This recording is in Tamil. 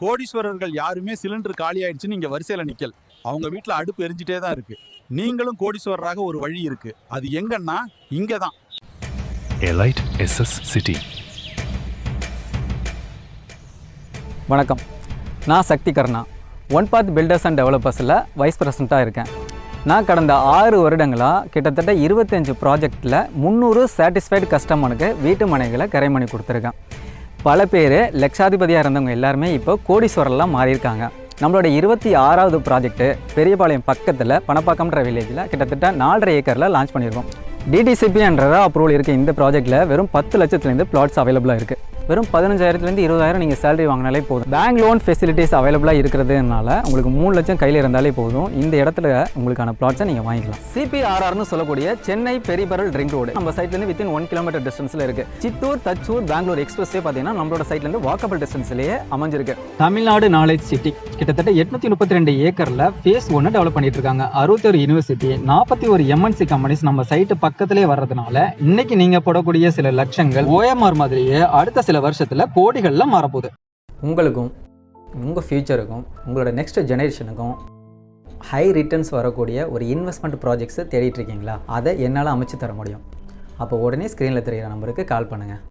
கோடீஸ்வரர்கள் யாருமே சிலிண்டர் காலி ஆயிடுச்சுன்னு இங்க வரிசையில நிக்கல். அவங்க வீட்டுல அடுப்பு எரிஞ்சிட்டே தான் இருக்கு. நீங்களும் கோடீஸ்வரராக ஒரு வழி இருக்கு. அது எங்கன்னா இங்கதான். Elite SS City. வணக்கம், நான் Sakthi Karna. One path builders and டெவலப்பர்ஸில் வைஸ் பிரசிடெண்ட்டாக இருக்கேன். நான் கடந்த 6 வருடங்களாக கிட்டத்தட்ட 25 ப்ராஜெக்டில் 300 சாட்டிஸ்ஃபைடு கஸ்டமருக்கு வீட்டு மனைகளை கரை பண்ணி கொடுத்துருக்கேன். பல பேர் லட்சாதிபதியாக இருந்தவங்க எல்லாருமே இப்போ கோடீஸ்வரெல்லாம் மாறியிருக்காங்க. நம்மளோட 26வது ப்ராஜெக்ட்டு பெரியபாளையம் பக்கத்தில் பணப்பாக்கம்ன்ற வில்லேஜில் கிட்டத்தட்ட 4.5 ஏக்கரில் லான்ச் பண்ணியிருக்கோம். டிடிசிபின்ற அப்ரூவல் இருக்குது. இந்த ப்ராஜெக்ட்டில் வெறும் 10 லட்சத்துலேருந்து பிளாட்ஸ் அவைலபிளாக இருக்குது. வெறும் 15,000லேருந்து 20,000 நீங்கள் சேலரி வாங்கினாலே போதும். பேங்க் லோன் ஃபெசிலிட்டிஸ் அவைலபிளாக இருக்கிறதுனால உங்களுக்கு 3 லட்சம் கையில் இருந்தாலே போதும். இந்த இடத்துல உங்களுக்கான பிளாட்ஸை நீங்கள் வாங்கிக்கலாம். CPRRனு சொல்லக்கூடிய சென்னை பெரியபரல் ரிங் ரோடு நம்ம சைட்லேருந்து வித்தின் 1 கிலோமீட்டர் டிஸ்டன்ஸில் இருக்குது. சித்தூர், தச்சூர், பெங்களூர் எக்ஸ்பிரஸ்வே பார்த்தீங்கன்னா நம்மளோட சைட்லேருந்து வாக்கபிள் டிஸ்டன்ஸ்லேயே அமைஞ்சிருக்கு. தமிழ்நாடு நாலேஜ் சிட்டி கிட்டத்தட்ட 832 ஏக்கரில் ஃபேஸ் 1 டெவலப் பண்ணிட்டு இருக்காங்க. 61 யூனிவர்சிட்டி, 41 MNC கம்பெனிஸ் நம்ம சைட்டு பக்கத்திலே வர்றதுனால இன்னைக்கு நீங்கள் போடக்கூடிய சில லட்சங்கள் OMR மாதிரியே அடுத்த சில வருஷத்தில் கோடிகளில் மாறப்போகுது. உங்களுக்கும் உங்கள் ஃப்யூச்சருக்கும் உங்களோட நெக்ஸ்ட் ஜெனரேஷனுக்கும் ஹை ரிட்டர்ன்ஸ் வரக்கூடிய ஒரு இன்வெஸ்ட்மெண்ட் ப்ராஜெக்ட்ஸை தேடிட்டு இருக்கீங்களா? அதை என்னால் அமைச்சு தர முடியும். அப்போ உடனே ஸ்க்ரீனில் தெரிகிற நம்பருக்கு கால் பண்ணுங்கள்.